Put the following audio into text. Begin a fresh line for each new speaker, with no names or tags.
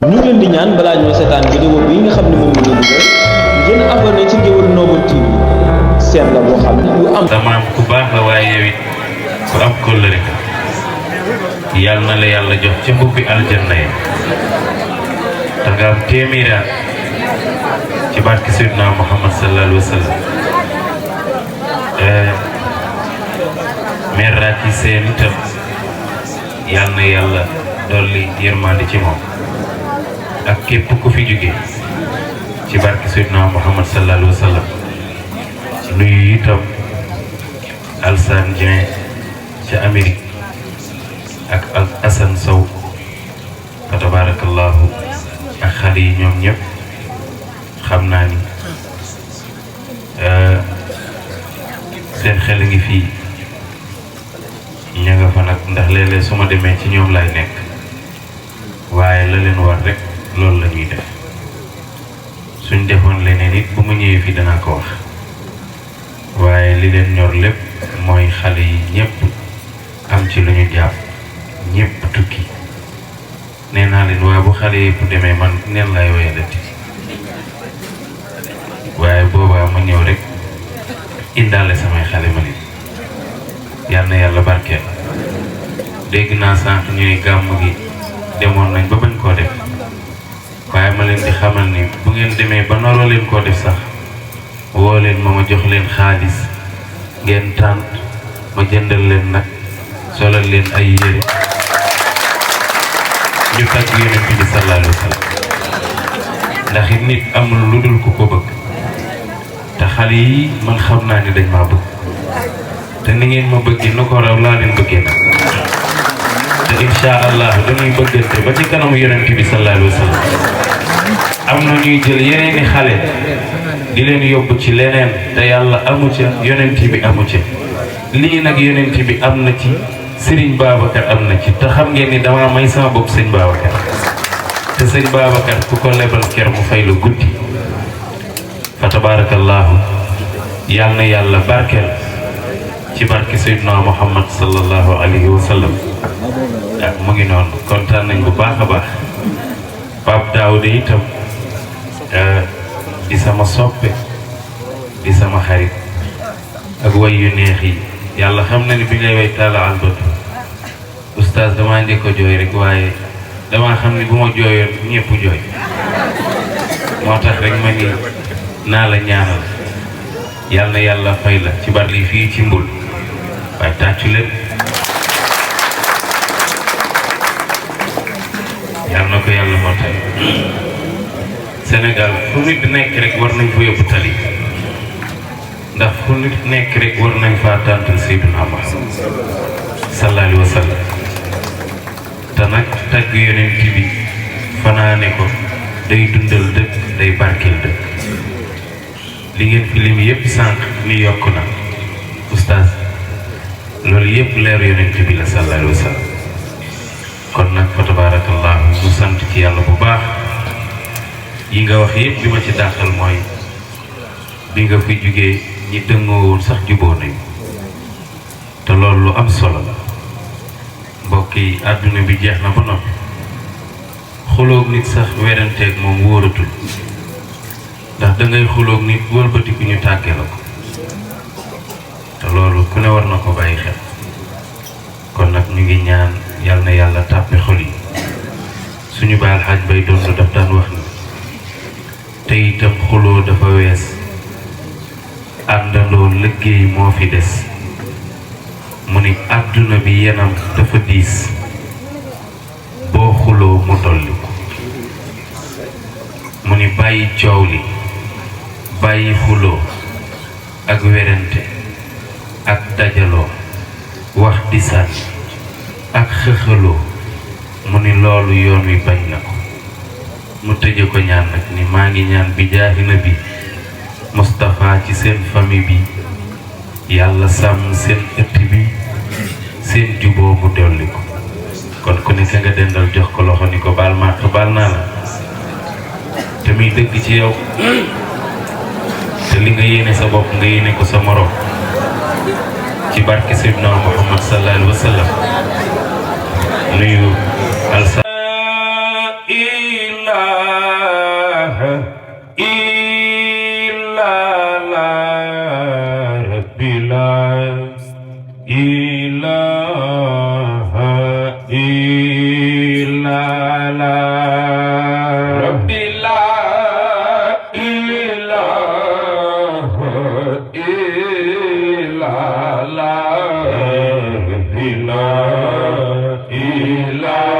ñu leen di ñaan balaa ñoo seetaan vidéo bi nga xam ne moom la ñu dugal ngeen abonné ci Ngéwél Noble TV seen la boo xam ne lu am.
dama am ku baax la waaye yow it ku am kóllëre yàlla na la yàlla jox ci mbubbi aljanna yi da nga am téeméeri ci barke Seydina Muhammad sallallahu alayhi wa sallam mère Racky Sène itam yàlla na yàlla dolli yërmande ci moom ak képp ku fi jóge ci barke Seydina Muhammad sallallahu alayhi wa sallam nuyu itam Alsane Dieng ca Amérique ak Assane Sow fa tabarakallahu ak xale yi ñoom ñëpp xam naa ni seen xel ngi fii ña nga fa nag ndax léeg-léeg su ma demee ci ñoom lay nekk waaye la leen war rek loolu la ñuy def suñ defoon leneen it bu ma ñëwee fii danaa ko wax waaye li leen ñor lépp mooy xale yi ñëpp am ci lu ñu jàpp ñëpp tukki nee naa leen waaye bu xale yëpp demee man neen lay woyalati waaye boobaa ma ñëw rek indaale samay xale ma nit yal na yàlla barkeel dégg naa sànq ñu ne gàmm gi demoon nañ ba bañ koo def waaye ma leen di xamal ni bu ngeen demee ba noroo leen koo def sax woo leen ma jox leen xaalis ngeen tànt ma jëndal leen nag solal leen ay yére ñu tagg yonent bi sallallahu alayhi wa sallam ndax it nit amul lu dul ku ko bëgg te xale yi man xam naa ni dañ maa bëgg te ni ngeen ma bëggee nu ko raw laa leen bëggee nag te insha allah dañuy bëggante ba ci kanamu yonent bi sallallahu alayhi wa sallam am na ñuy jël yeneeni xale di leen yóbbu ci leneen te yàlla amu ca yonent bi amu ca lii nag yonent bi am na ci Sëriñ Babacar am na ci te xam ngeen ni dama may sama bopp sëñ Babacar te sëñ Babacar ku ko lebal ker mu fay lu guddi fa tabarakallahu yàlla na yàlla barkeel ci barke Seydina Muhammad sallallahu alayhi wa sallam ak mu ngi noonu kontaan nañ bu baax a baax Pape Daouda itam di sama soppe di sama xarit ak way yu neex yi yàlla xam na ni bi ngay way taala albatu oustaz damaa njëkk ko jooy rek waaye damaa xam ni bu ma jooyoon ñëpp jooy moo tax rek ma ni naa la ñaanal yàlla na yàlla fay la ci bar li fii ci mbul waaye tàccu leen yàlla na ko yàlla motal Sénégal fu nit nekk rek war nañ fa yóbbu tali ndax fu nit nekk rek war nañ faa tàntal Seydina Muhammad sallallahu alayhi wa sallam te nag tagg yonent bi fanaane ko day dundal dëkk day barkeel dëkk li ngeen fi lim yëpp sànq ni yokk na oustaz loolu yëpp leer yonent bi la sallallahu alayhi wa sallam kon nag fa tabarakallahu mu sant ci yàlla bu baax yi nga wax yëpp li ma ci dàqal mooy bi nga fi jógee ñi dëngoo woon sax juboo nañu te loolu lu am solo la mbokk yi àdduna bi jeex na ba noppi xuloog nit sax weranteeg moom wóoratul ndax dangay xuloog nit wëlbatiku ñu tàggee la ko te loolu ku ne war na ko bàyyi xel kon nag ñu ngi ñaan yàlla na yàlla tàppe xol yi suñu baal xaaj bay doon daf daan wax ni te itam xuloo dafa wees àndandoo liggéey moo fi des mu ni àdduna bi yenam dafa diis boo xuloo mu dolli ko mu ni bàyyi coow li bàyyi xuloo ak werante ak dajaloo wax di sànni ak xëxaloo mu ni loolu yoon wi bañ na ko mu tëje ko ñaan nag ni maa ngi ñaan bi jaahi nabi Moustapha ci seen famille bi yàlla sàmm seen ëtt bi seen juboo mu dolli ko kon ku nekk nga dendal jox ko loxo ni ko baal maa ko baal naa la te muy dëgg ci yow te li nga yéene sa bopp nga yéene ko sa morom ci barke Seydina Muhammad sallallahu alayhi wa sallam nuyu alsa
La